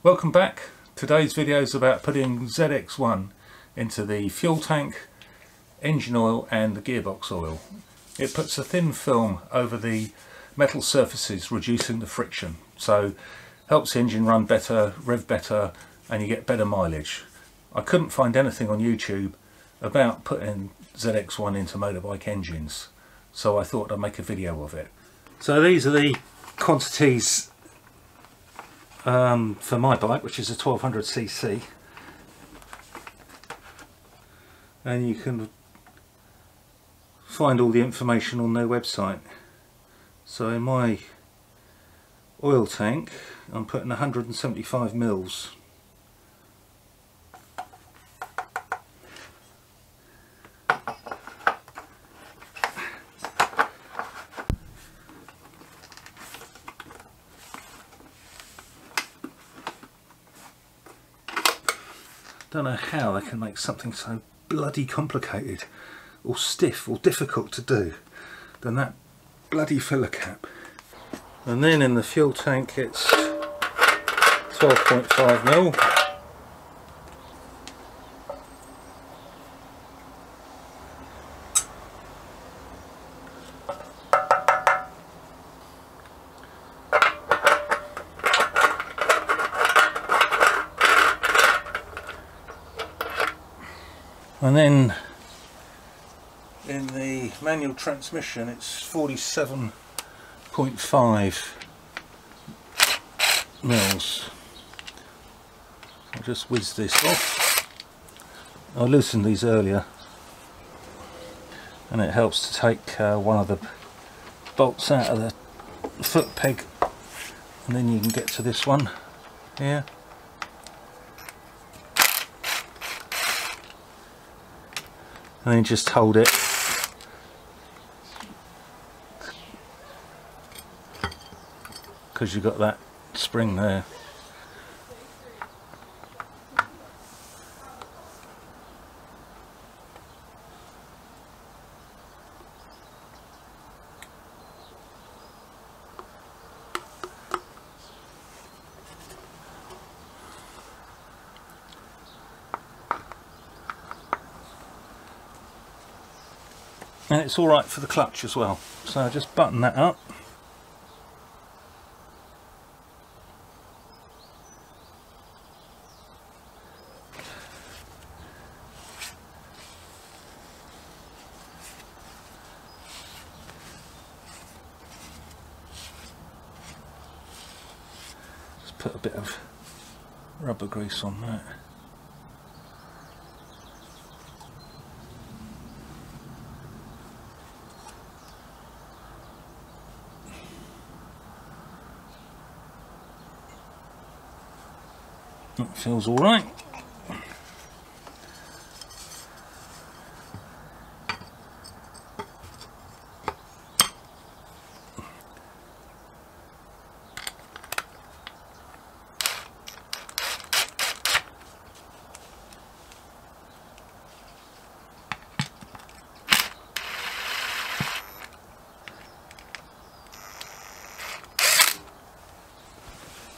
Welcome back. Today's video is about putting ZX1 into the fuel tank, engine oil and the gearbox oil. It puts a thin film over the metal surfaces, reducing the friction, so helps the engine run better, rev better, and you get better mileage. I couldn't find anything on YouTube about putting ZX1 into motorbike engines, so I thought I'd make a video of it. So these are the quantities for my bike, which is a 1200cc, and you can find all the information on their website. So in my oil tank I'm putting 175 mils. Don't know how they can make something so bloody complicated or stiff or difficult to do than that bloody filler cap. And then in the fuel tank it's 12.5 mil. And then in the manual transmission it's 47.5 mils. I'll just whiz this off. I loosened these earlier and it helps to take one of the bolts out of the foot peg, and then you can get to this one here. And then just hold it because you've got that spring there. And it's alright for the clutch as well, so just button that up. Just put a bit of rubber grease on that. That feels all right.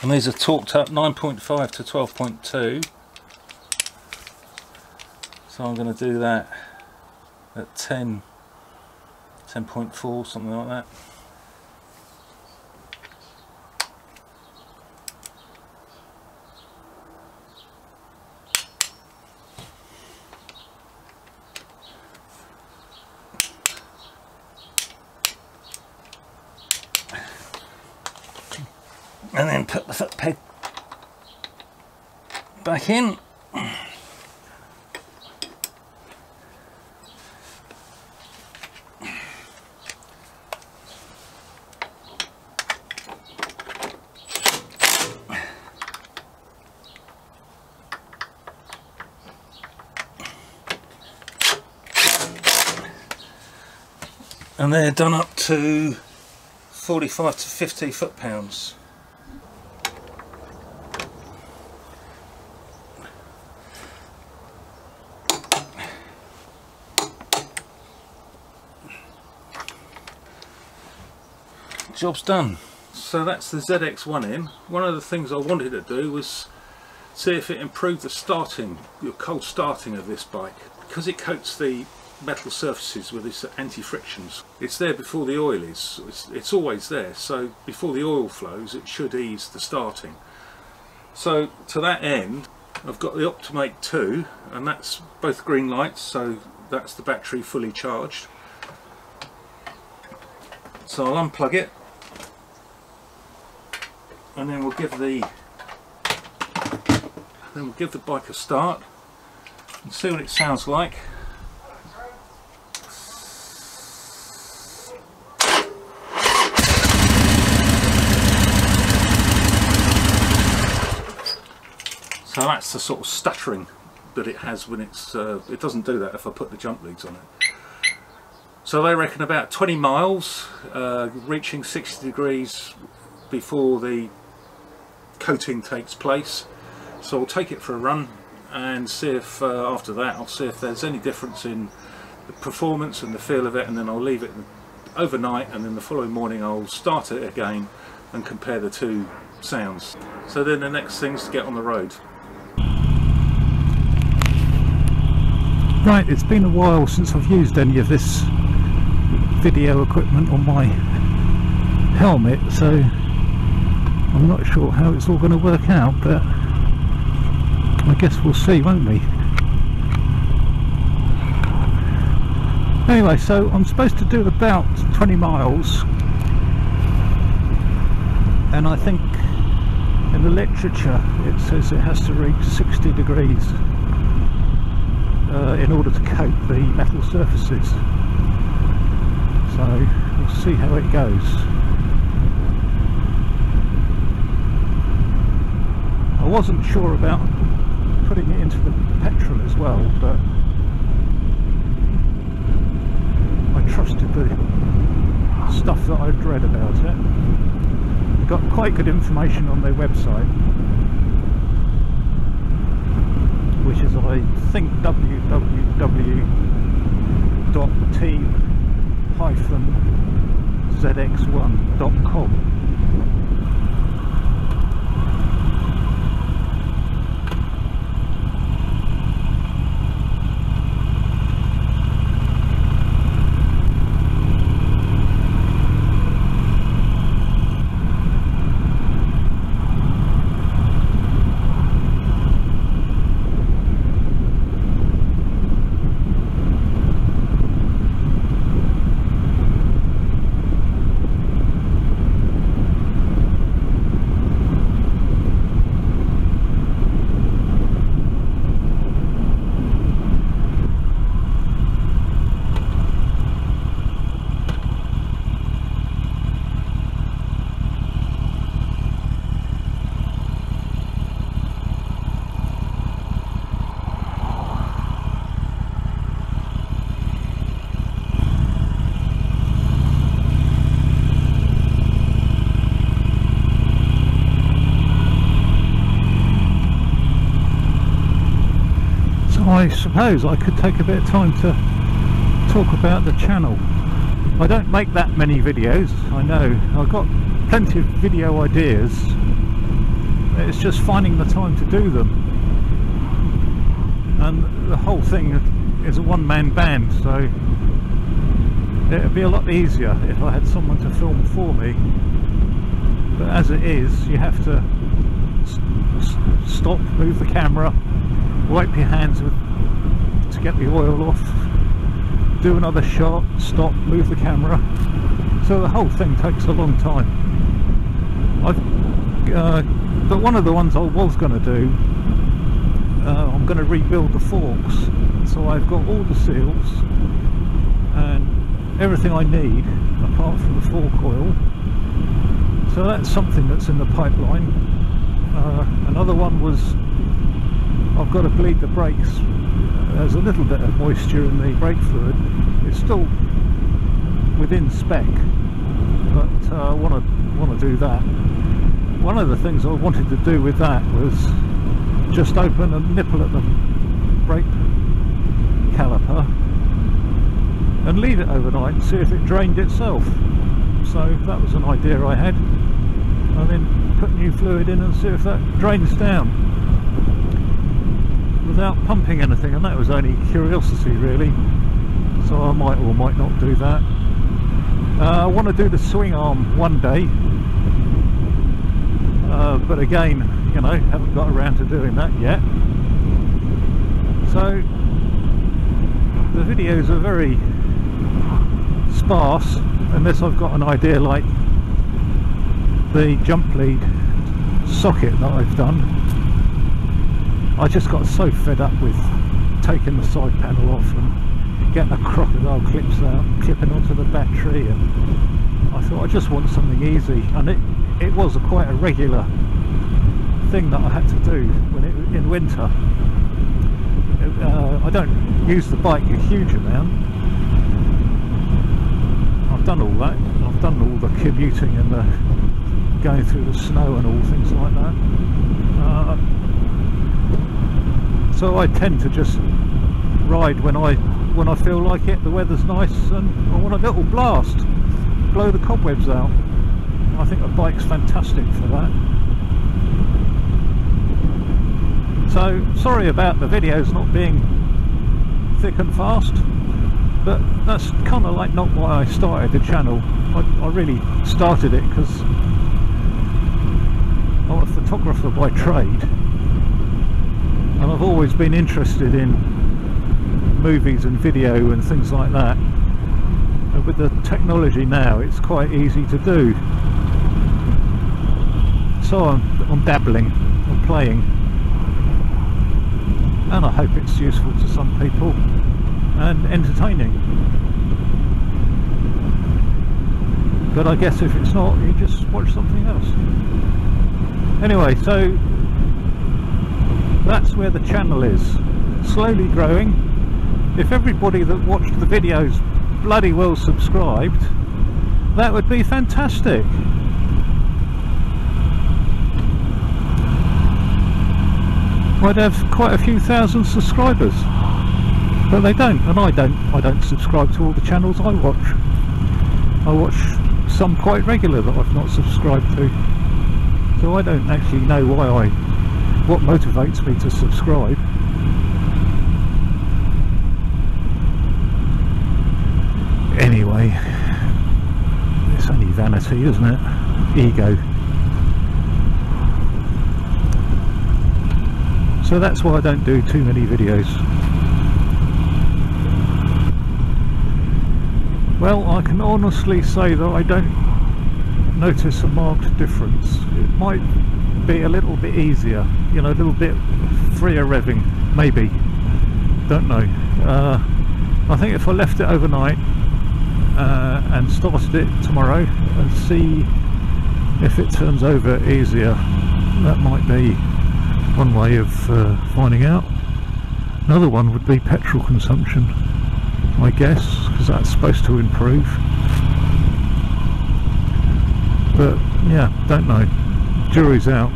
And these are torqued up 9.5 to 12.2, so I'm going to do that at 10.4, something like that. And then put the foot peg back in. And they're done up to 45 to 50 foot-pounds. Job's done. So that's the ZX1 in. One of the things I wanted to do was see if it improved the cold starting of this bike. Because it coats the metal surfaces with its anti-frictions. It's there before the oil is. It's always there, so before the oil flows it should ease the starting. So to that end I've got the Optimate 2, and that's both green lights, so that's the battery fully charged. So I'll unplug it and then we'll give the bike a start and see what it sounds like. So that's the sort of stuttering that it has when it's, it doesn't do that if I put the jump leads on it. So they reckon about 20 miles, reaching 60 degrees before the coating takes place. So I'll take it for a run and see if after that I'll see if there's any difference in the performance and the feel of it, and then I'll leave it overnight, and then the following morning I'll start it again and compare the two sounds. So then the next thing's to get on the road. Right, it's been a while since I've used any of this video equipment on my helmet, so I'm not sure how it's all going to work out, but I guess we'll see, won't we? Anyway, so I'm supposed to do about 20 miles, and I think in the literature it says it has to reach 60 degrees in order to coat the metal surfaces. So we'll see how it goes. I wasn't sure about putting it into the petrol as well, but I trusted the stuff that I'd read about it. I got quite good information on their website, which is, I think, www.team-ZX1.com. I suppose I could take a bit of time to talk about the channel. I don't make that many videos, I know. I've got plenty of video ideas. It's just finding the time to do them. And the whole thing is a one-man band, so it would be a lot easier if I had someone to film for me. But as it is, you have to stop, move the camera, wipe your hands to get the oil off, do another shot, stop, move the camera. So the whole thing takes a long time. But one of the ones I was going to do, I'm going to rebuild the forks, so I've got all the seals and everything I need apart from the fork oil. So that's something that's in the pipeline. Another one was I've got to bleed the brakes. There's a little bit of moisture in the brake fluid. It's still within spec, but I want to do that. One of the things I wanted to do with that was just open a nipple at the brake caliper and leave it overnight and see if it drained itself. So that was an idea I had. and then put new fluid in and see if that drains down without pumping anything, and that was only curiosity really, so I might or might not do that. I want to do the swing arm one day, but again, you know, haven't got around to doing that yet. So the videos are very sparse unless I've got an idea, like the jump lead socket that I've done. I just got so fed up with taking the side panel off and getting the crocodile clips out, clipping onto the battery, and I thought I just want something easy, and it was quite a regular thing that I had to do when in winter. I don't use the bike a huge amount. I've done all that. I've done all the commuting and the going through the snow and all things like that. So I tend to just ride when I feel like it. The weather's nice and I want a little blast, blow the cobwebs out. I think a bike's fantastic for that. So sorry about the videos not being thick and fast, but that's kind of like not why I started the channel. I really started it because I'm a photographer by trade, and I've always been interested in movies and video and things like that, and with the technology now it's quite easy to do. So I'm dabbling, I'm playing, and I hope it's useful to some people and entertaining. But I guess if it's not, you just watch something else. Anyway, so that's where the channel is, slowly growing. If everybody that watched the videos bloody well subscribed, that would be fantastic. I'd have quite a few thousand subscribers, but they don't, and I don't subscribe to all the channels I watch. I watch some quite regular that I've not subscribed to, so I don't actually know what motivates me to subscribe. Anyway, it's only vanity, isn't it? Ego. So that's why I don't do too many videos. Well, I can honestly say that I don't notice a marked difference. It might be a little bit easier, you know, a little bit freer revving, maybe. Don't know. I think if I left it overnight and started it tomorrow and see if it turns over easier, that might be one way of finding out. Another one would be petrol consumption, I guess, because that's supposed to improve. But yeah, don't know. Jury's out.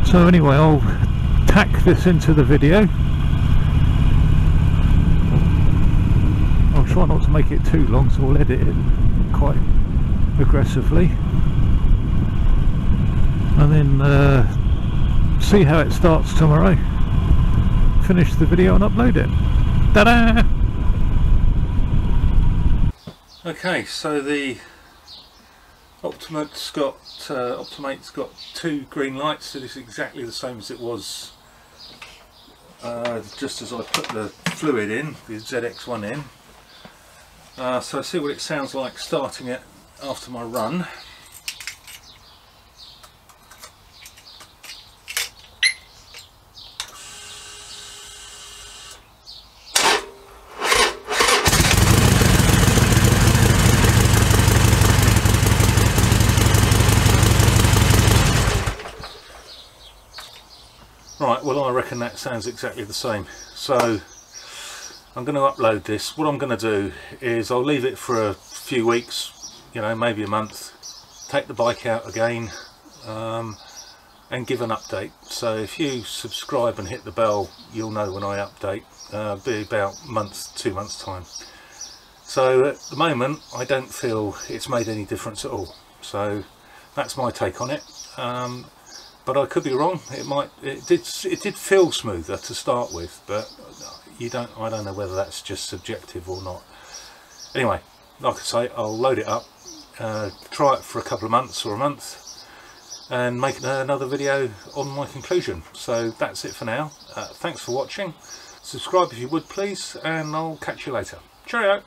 So anyway, I'll tack this into the video. I'll try not to make it too long, so I'll edit it quite aggressively, and then see how it starts tomorrow, finish the video and upload it. Ta-da! Okay, so the Optimate's got two green lights. It is exactly the same as it was just as I put the fluid in, the ZX1 in. So see what it sounds like starting it after my run. Right, well, I reckon that sounds exactly the same. So I'm going to upload this. What I'm going to do is I'll leave it for a few weeks, you know, maybe a month, take the bike out again, and give an update. So if you subscribe and hit the bell, you'll know when I update. Be about a month, 2 months time. So at the moment I don't feel it's made any difference at all. So that's my take on it. But I could be wrong. It did feel smoother to start with, but I don't know whether that's just subjective or not. Anyway, like I say, I'll load it up, try it for a couple of months or a month, and make another video on my conclusion. So that's it for now. Thanks for watching. Subscribe if you would please, and I'll catch you later. Cheerio!